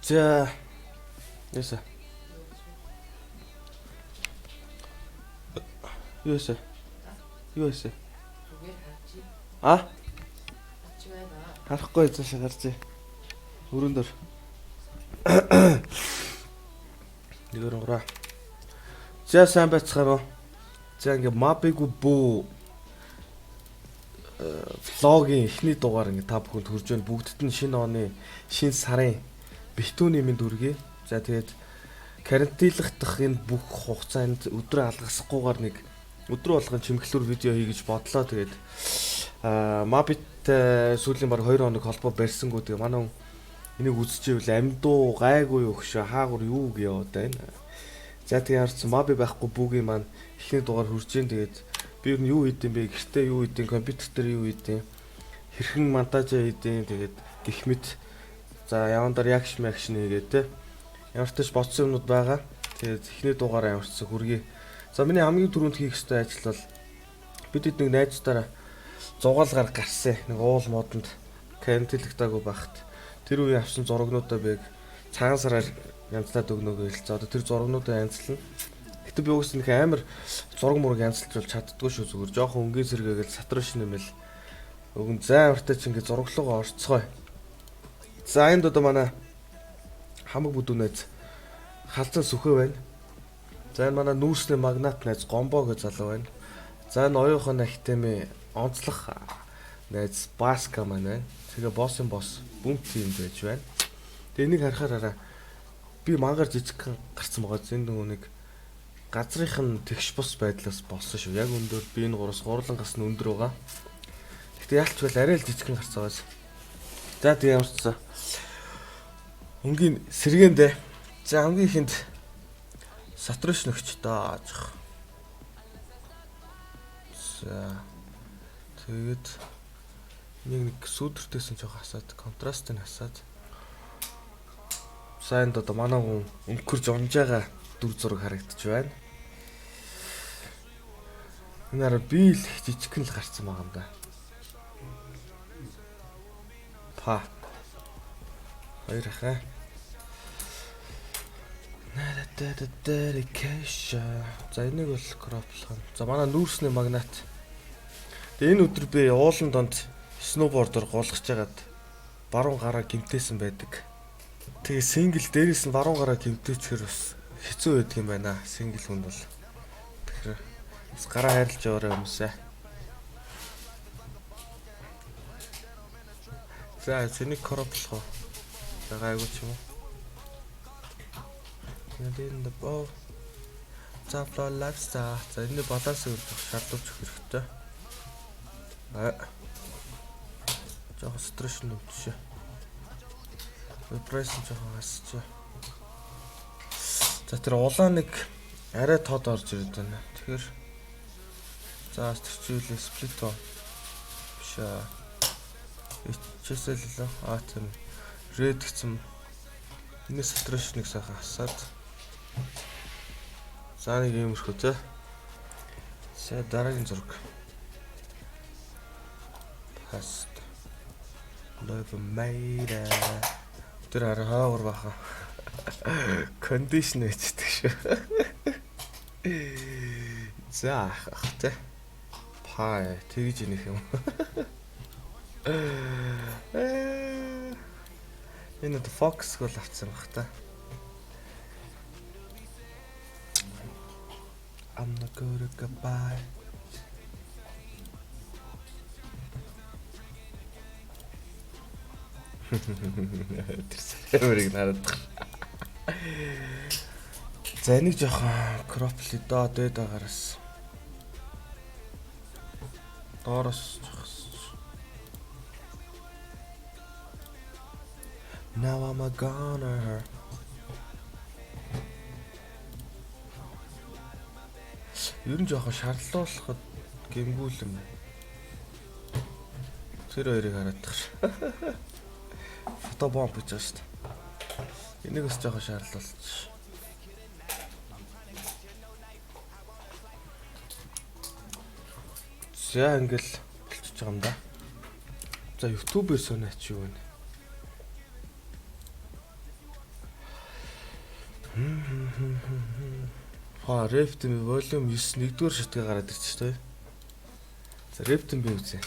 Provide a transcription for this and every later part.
За яса. Юу яса? Юу яса? А? Харахгүй цаашаа гарч. Өрөөнд дөр. Нэгэр ураа. За сайн байцгаана уу? За ингээ мабигүй бүү влогийн эхний дугаар ингээ та бүхэнд хүрж байна. Бүгдд нь шинэ оны шинэ сарын битүүний минь дүргий. За тэгээд карантинлахдах энэ бүх хугацаанд өдрөө алгасахгүйгээр нэг өдрө болгон чимэглэлүр видео хий гэж бодлоо. Тэгээд мабит сүүлийн баг 2 хоног холбоо барьсангүй. Тэгээ манай хүн энийг үзчихвэл амьдуу гайгүй юу хөшөө хаагур юу гэвээд байна. За тэгээ харсан маби байхгүй бүгийн маань эхний дугаар хүрж гин. Тэгээд би юу юу хийдэм бэ? Гэртээ юу хийдэм? Компьютер дээр юу хийдэм? Хэрхэн монтажаа хийдэм? Тэгээд гих мэт за явандар ягшм хийгээд те. Ямар ч тач бодсон юмнууд байгаа. Тэгээд эхний дугаараа ямарчсан хүргэе. За миний хамгийн түрүүнд хийх ёстой ажил бол бид нэг найзтайгаа зугаалгаар гарсан. Нэг уул модонд карантинлагдаагүй багт. Тэр үеийн авсан зурагнуудаа би цагаан сараар янзлаад өгнөгөө хэлцээ. Одоо тэр зурагнуудаа янзлана. Гэтэ би угсаа нэг амар зураг мураг янзлж бол чаддгүй шүү зүгээр. Жохон өнгийн сэргээгээл сатрын нэмэл өгөн зай амартай ч ингээ зураглуугаа орцгой. За энд одоо манай хамаг бүдүүн найз халзан сүхэ байна. За энэ манай нүүрсний магнат найз гомбо гэж залуу байна. За энэ оюухан ахтеми онцлох найз баска маань байна. Тэгээ боссын босс бүм тим байж байна. Тэгээ энийг харахаараа би мангар жижиг гарцсан байгаа. Зэн нэг газрынх нь тэгш бус байдлаас болсон шүү. Яг өндөр би энэ гураас гурлангаас нь өндөр байгаа. Гэхдээ яалч бол арай л жижигхэн гарцаагаас. За тэгээ ямарчсан. Өнгийн сэргээндээ. За хамгийн ихэнд сатрын нөхч тааж. За тэгээд нэг сүдэртэйсэн жоох хасаад контрастыг хасаад. Сайнд одоо манай хүн өнгөрж онж байгаа дүр зураг харагдаж байна. Энээр би л жижигхэн л гарцсан байгаа юм да. Па. Хоёр хаа. Dedication. За энийг бол кроплох. За манай нүүрсний магнат. Тэгээ энэ өдөр би уулан донд сноубордоор голгож хагаад баруун гараа гимтээсэн байдаг. Тэгээ сингл дээрээс нь баруун гараа гимтээчихэр бас хэцүү байдаг юм байна. Сингл хүнд бол. Тэгэхээр бас гараа хайрлаж яваарай хүмүүсээ. За энийг кроплох. За гайгүй ч юм уу. In the bow. За flow lifestyle. За энэ баланс өгөх шаардлагач хэрэгтэй. Жохо стресс нэмчихэ. Пресс жохо хасчих. За тэр улаан нэг арай тод орж ирээд байна. Тэгэхээр за тэрчүүлээ сплит оо. Биш аа. Ичээсэл тийм ред гэсэн. Энэ стресс нэг сайхан хасаад. За нэг юм өрхөө те. За дараагийн зураг. Паст. Love made. Тэр хараагаар баха. Кондишн хийдэг шүү. За ах те. Паа тэгж инех юм. Энэ the fox гол авцсан бах та. I'm not good at goodbye. Тэрсэрэг надад. За энийг жоохон кропли доо дээд байгаараас. Доороос Now I'm a goner. Ер нь жоохон шаарлуулахад гэмгүүлэн. Тэр хоёрыг хараад тах. Фотобомб гэж байна шүү дээ. Энийг бас жоохон шаарлуулчих. За ингээл болчихж байгаа юм да. За YouTube-ээр сонаач юу вэ? Reptim volume 9 нэгдүгээр шатгаа гараад ирчих той. За Reptim би үзье.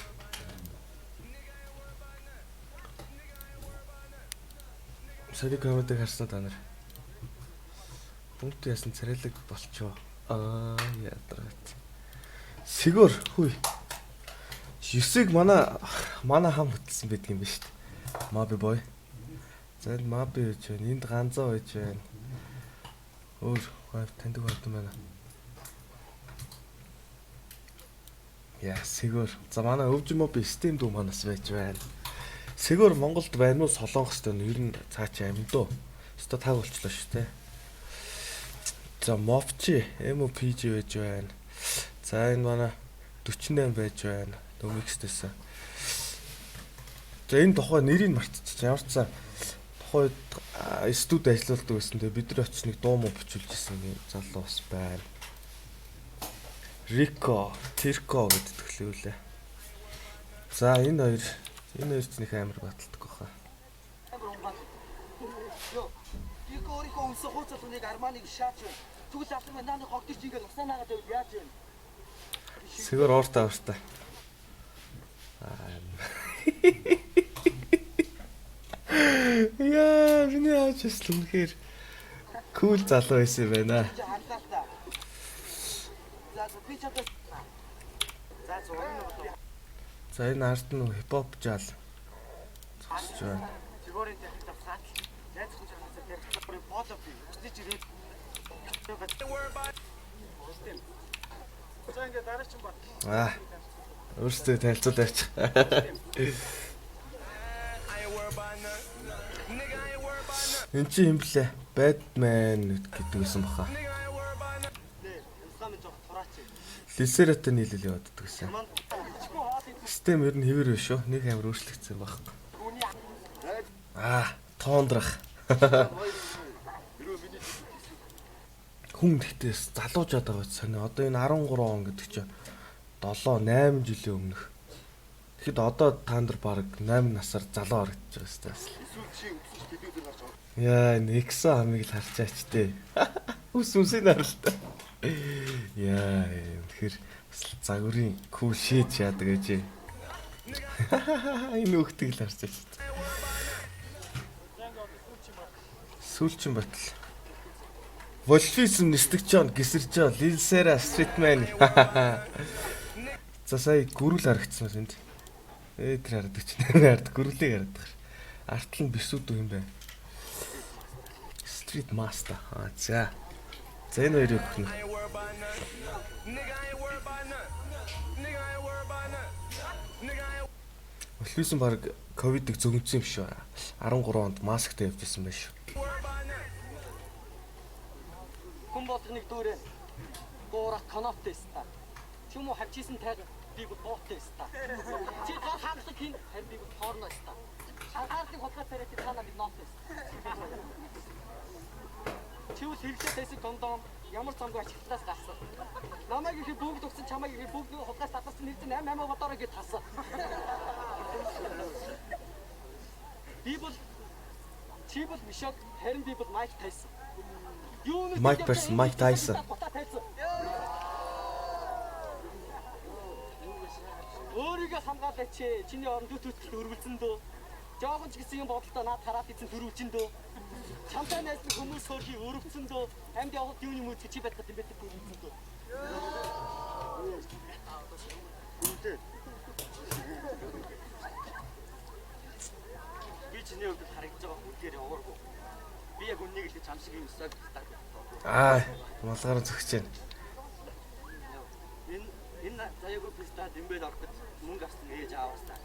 Сая комментиг харснаа та нар. Бүгд яасан царайлаг болчоо. Ядраад. Сигүр хүй. 9-ыг манай хам хөтлсөн байдаг юм ба шүү дээ. Маби бой. За энэ маби гэж байна. Энд ганцаа байж байна. Өөр таньдаг байсан байна. Яа, Сигүр. За манай өвж моби систем дүү манаас байж байна. Сигүр Монголд байна уу Солонгост байна уу? Ер нь цаачаа амин дөө. Өстө таг болчлоо шүү дээ. За Мовчи MOPG байж байна. За энэ манай 48 байж байна. Домикстэйсэн. За энэ тухай нэрийг мартчих. Ямар ч сан тухайд студ ажиллаулдаг байсан. Тэгээ бид нар очиж нэг дуу муу бичүүлж ирсэн юм залуу бас байна. Рико, Тирко гэдэг төглөөлээ. За энэ хоёр ч нэг амар баталдаг баха. Рико өөрийнхөө өмсөх хууцлыг Арманыг шаач. Түгэл авсан манайны хогдож ингээд уснаагаад байвал яаж вэ? Сигур ууртаа. Яа, миний ач л үнэхээр кул залуу байсан юм байна. За энэ ард нь хипхоп жаал зогсож байна. Өөрсдөө танилцуулж авчих. Энд чи юм блэ? Batman гэдэг юм баха. Лисератай нийлэл яваад гэсэн. Систем ер нь хэвэр биш шүү. Нэг амар өөрчлөгдсөн баг. Тоондрах. Хүн гэхдээ залуужаад байгаа ч сонио. Одоо энэ 13 он гэдэг чинь 7-8 жилийн өмнөх. Тэгэхэд одоо та нар баг 8 насаар залуу харагдаж байгаа юм. Яа, Nexo хамыг л харчаач тээ. Үсүсийг харалтай. Яа, тэгэхээр бас загварын кул шийд яадаг гэж. Энэ үхтийг л харчаач. Сүүлчин батал. Wolfism нистэгчон гисэрчон Lilsera Streetman. За сая гүрэл харагдсан байна энд. Тэр харагддаг чинь хард гүрлийг харагдах. Артл нь бисүүд юм байна. Street Master. За. За энэ хоёр өгөх нь. Wolfism баг ковидыг зөгнсөн юм шүү. 13 онд масктай явжсэн байх шүү. Хүн болгоныг дүүрээ гоорах канаптэй ста. Чүм үү хавчисан тайг би бооттой ста. Чи гол хаалт хин харин би тоорно ста. Хаалтыг хотлоо тариад танаа би ноот ста. Чүл хэрэглээ тайсан кондом ямар цамгүй ачигтлаас гарсан. Намайг их бүгд өгсөн чамайг их бүгд хутлаас татсан нэр чинь 8 бодороо гэж тасан. Би бол чи бол мишок харин би бол Майк Тайсон. Mike Tyson, Mike Tyson. Өөрийгөө хамгаалаач. Чиний орон төтөлд өргөлзөн дөө. Жохон ч гэсэн юм бодолтой наад хараад ийцэн төрөвчин дөө. Чамтай найзлах хүмүүс хөрхи өрөвцөн дөө. Амьд явахд юуны мөч чи байх гэдэг юм бэ төрөвцөн дөө. Би чиний өргөл харагдаж байгаа хүлгээр явааргүй. Би яг үннийг л чам шиг юм өсөг таг. Малгаар зөгч байна. Энэ заяагүй пистад имбэл орох гэж мөнгө авсан ээж ааваасаа.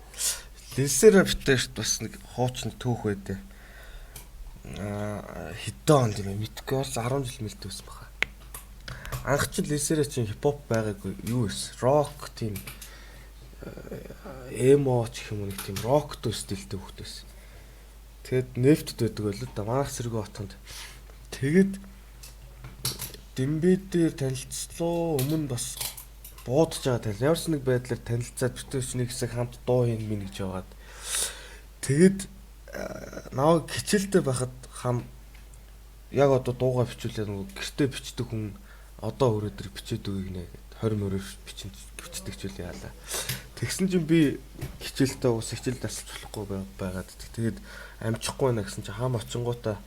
Лисера битэрт бас нэг хуучин түүх байдэ. Хэдэн онд юм мэдгүй бас 10 жил мэлтэй байсан баха. Анх ч лисера чинь хипхоп байгаагүй юу вэ? Рок тийм эмо ч юм уу нэг тийм рок төс стилтэй хөхтэйсэн. Тэгэд нефтд байдаг байлоо да манайх зэрэг хотонд. Тэгэд Дэмбэ дээр танилцлоо өмнө бас буудаж байгаа тал. Ямар ч нэг байдлаар танилцаад битүүч нэг хэсэг хамт дуу хийн минь гэж яваад. Тэгэд наваг хичээлтэй байхад хам яг одоо дуугаа бичүүлээ нөгөө гэртээ бичдэг хүн одоо өрөөдөр бичээд өгье гинэ гэд 20 мөрөөр бичдэг ч үл яалаа. Тэгсэн чинь би хичээлдээ ус хичээл тасалж болохгүй байгаад тэгээд амжихгүй байна гэсэн чинь хаам очингуудаа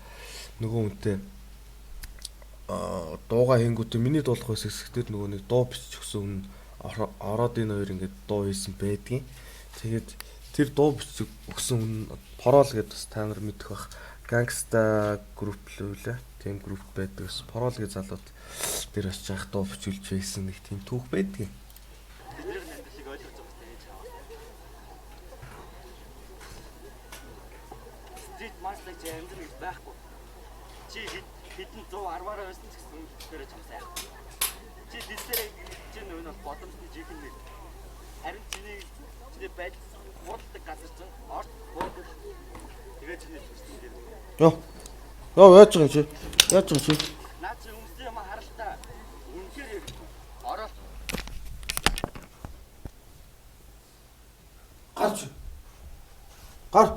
нөгөө үнтэй дуугаа хийнгүүтээ миний дуулах байсан хэсэгтэр нөгөө нэг дуу бичиж өгсөн хүн ороод энэ хоёр ингээд дуу хийсэн байдгийн. Тэгээд тэр дуу бичиж өгсөн хүн Порол гэдэг бас та нар мэдэх бах гангста групп л үлээ. Тийм групп байдаг ус. Порол гэж залууд тэр очиж ах дуу бичүүлж байсан нэг тийм түүх байдгийн. Стрит мастер жимдэр гэж байхгүй. Чи хэдэн 110-аар байсан ч гэсэн үнэхээр ч сайн. Чи дистерэг чи нөө бодомсны жихэн нэг. Харин чиний байдал хурддаг газар чинь орд хурддаг. Тэгээ чиний төсөл дээр. Яа яаж байгаа юм чи? Яаж байгаа чи? Наад чи өмсдөө юм харалтаа. Үнэхээр ороо. Гарч. Гар.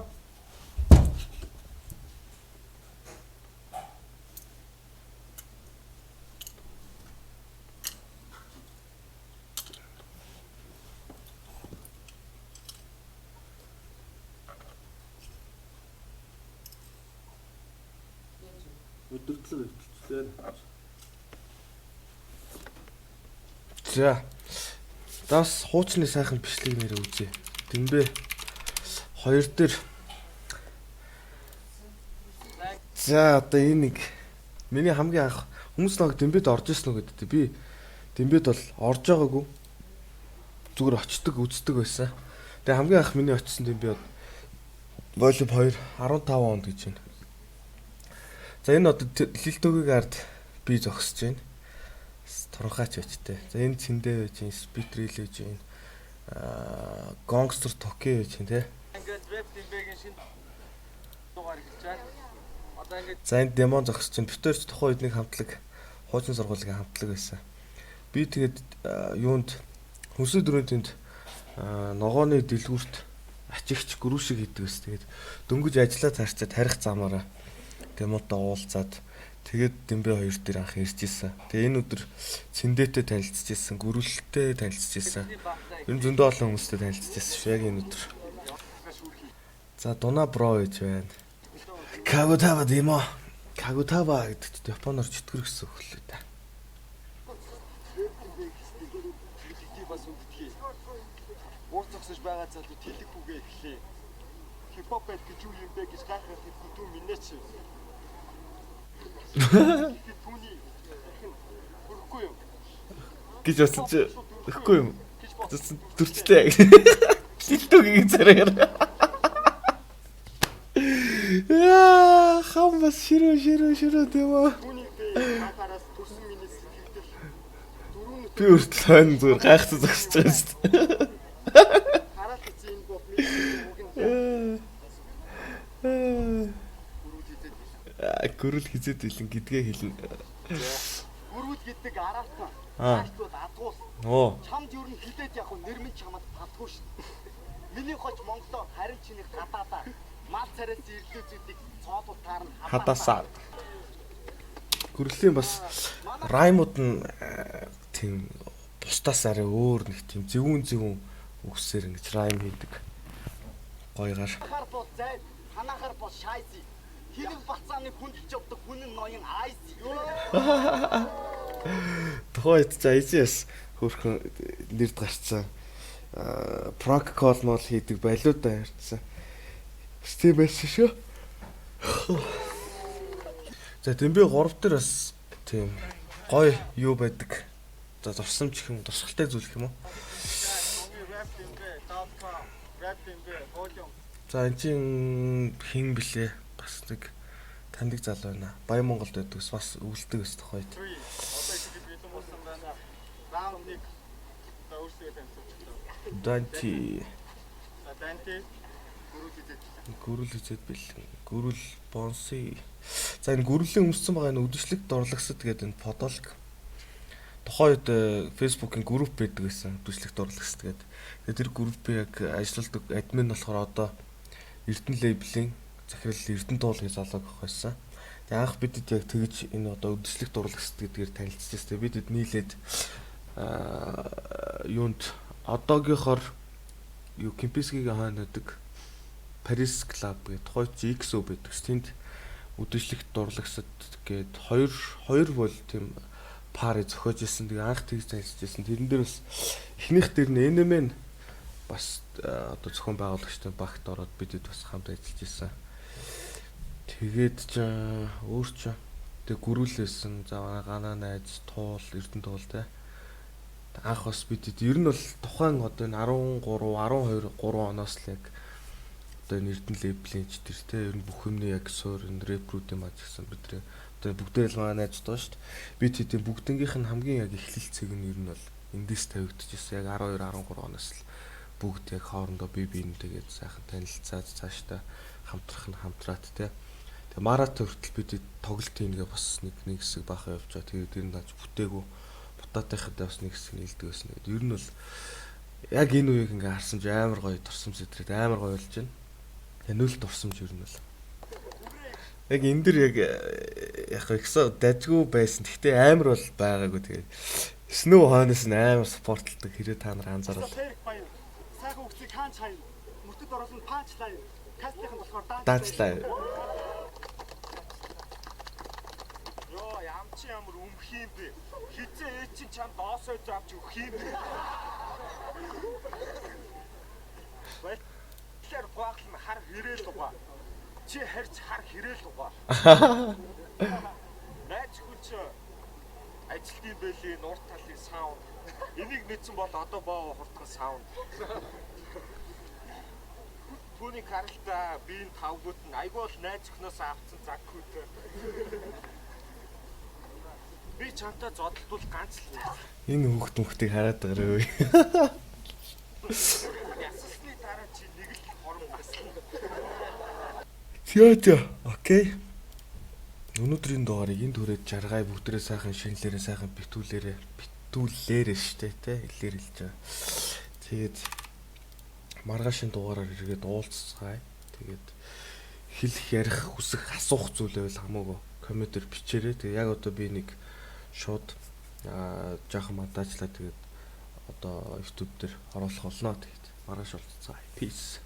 Өдөртлөг өвчлээ. За. Дас хуучны сайхан бичлэг нэр үзье. Дэмбэ. Хоёр дээр. За одоо энэ нэг миний хамгийн анх хүмүүс нэг дэмбэд орж ирсэн үү гэдэг. Би дэмбэд бол орж байгаагүй. Зүгээр очдөг, үздэг байсан. Тэгээ хамгийн анх миний очсон дэмбэ волейбол 2 15 онд гэж байна. За энэ одоо Лилтөгийн ард би зогсож байна. Туранхаач байжтэй. За энэ цэндээ байж байна, спитрил байж байна. Гонгстер Токи байж байна те. Ингээд веб дэмбэгийн шинэ дугаар эхэлж байна. Одоо ингээд за энэ демон зогсож байна. Битэрч тухайн үед нэг хамтлаг хуучин сургуулийн хамтлаг байсан. Би тэгээд юунд хүнсний дөрөнтэнд ногооны дэлгүүрт ачигч гүрүү шиг хийдэг ус. Тэгээд дөнгөж ажиллаа цаашаа тарих замаараа демонтой уулзаад тэгээд дэмбэ хоёр дээр анх ирж исэн. Тэгээ энэ өдөр цэндээтэй танилцж исэн, гүрүүлтэй танилцж исэн. Энэ зөндөө олон хүмүүстэй танилцж исэн шүү яг энэ өдөр. За Дуна бро гэж байна. Кагутава димо. Кагутава гэдэгт японоор чөтгөр гэсэн үг л дээ. бас үгдхий. Уурцагсаж байгаа залуу тэлэхгүйгээ эхлэе. Хипхоп байд гэж юу юм бэ гэж гайхах хэвгүй минэч. Түүний хүрхгүй юу? Гэж бодсон чи өгөхгүй юм. Дүрчтэй. Лилтөгийн царайгаар. Яа, хамбас ширөө дэмэ. Түүний хахараас төрсөн миний сэтгэлдэл дөрөв Би өөртөө хань зүгээр гайхацсан зогсож байгаа шүү дээ. хараад үзсэн энэ бод миний Гүрэл хизээд илэн гэдгээ хэлнэ. Гүрүүл гэдэг араатна. Аашдууд адгуул. Оо. Чамд юу н хилээд яг нэр минь чамд татгүй шүү. Миний хоч Монголоор харин чиний гадаадаа мал царайс ирлүүзүүдийг цоолууд таарна Хадаасаа. Гүрлийн бас раймууд нь тийм бусдаас арай өөр нэг тийм зөвүүн үгсээр ингэж райм хийдэг. Гойгоор. хахаар бол зай, ханахаар бол шайзи. Хэрэг бацааны хүндэлж явдаг хүн нь ноён айс. Тухайд за эзэс хөрхөн нэрд гарцсан. Пранк кол мол хийдэг балиудаа ярьсан. Стим байсан шүү. За дэмбэ 3 дээр бас тийм гой юу байдаг. За зурсамж гэх юм туршилттай зүйл гэх юм уу? За энэ чинь хин блэ? Бас нэг таньдаг залуу байна. Баян Монголд байдаг бас өвлдөг өс тухайд. Одоо их бэлэн болсон байна. Раунд 1 өөрсдөө танилцуулж. Данти гүрүүл хизээд бэлэн. Гүрүүл бонси. За энэ гүрлийн өмссөн байгаа энэ үдшилтэд дурлагсад гэдэг энэ фотолог. Тухайд Facebook-ийн групп байдаг гэсэн үдшилтэд дурлагсад гэдэг. Тэгээд тэр группийг яг ажилладаг админ болохоор одоо Эрдэнэ лейблийн захирал Эрдэнэ дуул гэж залууг авах байсан. Анх бидэд яг тэгж энэ одоо үдшилтэд дурлагч гэдгээр танилцчихсан тест. Бидэд нийлээд юунд одоогийнхоор юу Кемпинскигийн хойнодог Paris Club гэдэг тухайч XO байдаг. Тэнд үдшилтэд дурлагчд гээд хоёр бол тийм пари зохиож ирсэн. Тэгээ анх тэгж танилцчихсан. Тэрэн дээр бас эхнийх дээр нь NMN бас одоо зохион байгуулагчтай багт ороод бидэд бас хамт ажиллаж ирсэн. Тэгээд өөр ч тэг гөрүүлсэн. За Гана найз туул Эрдэнэ туул те. Анх бас бидэд ер нь бол тухайн одоо энэ 13 12 3 оноос л яг одоо энэ Эрдэнэ лейблийн ч тэр те ер нь бүх юмний яг суур энэ рэпрүүдийн маж гэсэн бидний одоо бүгдээр л манай найзууд байна шүү дээ. Бид хэдийн бүгднгийнх нь хамгийн яг эхлэлцэг нь ер нь бол эндээс тавигдчихсэн. Яг 12 13 оноос л бүгд яг хоорондоо бие биентэйгээ сайхан танилцаад цаашдаа хамтрах нь хамтраад те. Тэгээ маратон хүртэл бид тоглолтийнгээ бас нэг хэсэг баахаа явж байгаа. Тэгээд тэр нь даж бүтээгүү бутаатайхад бас нэг хэсэг нэлдэг байсан. Тэгээд ер нь бол яг энэ үеийг ингээ харсан ч амар гоё турсамж сэтрээд амар гоё болж байна. Тэгээ нөл турсамж ер нь бол яг энэ дэр яг ихсо дажгүй байсан. Гэхдээ амар бол байгаагүй. Тэгээд Snow хойноос нь амар спортлдог хэрэг та нар анзаарвал. Сайхан үгсийг хаан чай. Мөртөд оруулсан панчлаа. Кастийнх нь болохоор Даацлаа. Йоо, ямч ямар өмх юм бэ? Хизээ ээж чинь чам доосоо заавч өгөх юм бэ? Бай. Тэр гооглон хар хэрээл угаа. Чи харьц хар хэрээл угаа. Найз хүч ажилтны бэлий нурт талын саунд. Энийг мэдсэн бол одоо боо хурдхан саунд. Түүний каралта биеийн тавгууд нь айгүй бол найз өхнөөс авцсан заг хүйтэй. Би чамтай зодтолтул ганц л нэ. Энэ хүүхдүүдийг хараад байгаа юу? Ясасны дараа чи нэг л хором наслаа. Тиа. Окей. Өнөөдрийн дугаарыг энд хүрээд жаргай бүгдээрээ сайхан шинэлэрээ сайхан битүүлээрээ штэ тэ хэлээр хэлж байгаа. Тэгээд маргаашийн дугаараар иргээд уулзцгаая. Тэгээд хэлэх ярих хүсэх асуух зүйл байвал хамаагүй комментээр бичээрэй. Тэгээд яг одоо би нэг шууд жоохон мадаачлаа. Тэгээд одоо YouTube дээр оруулах болно. Тэгээд маргааш уулзцгаая. Peace.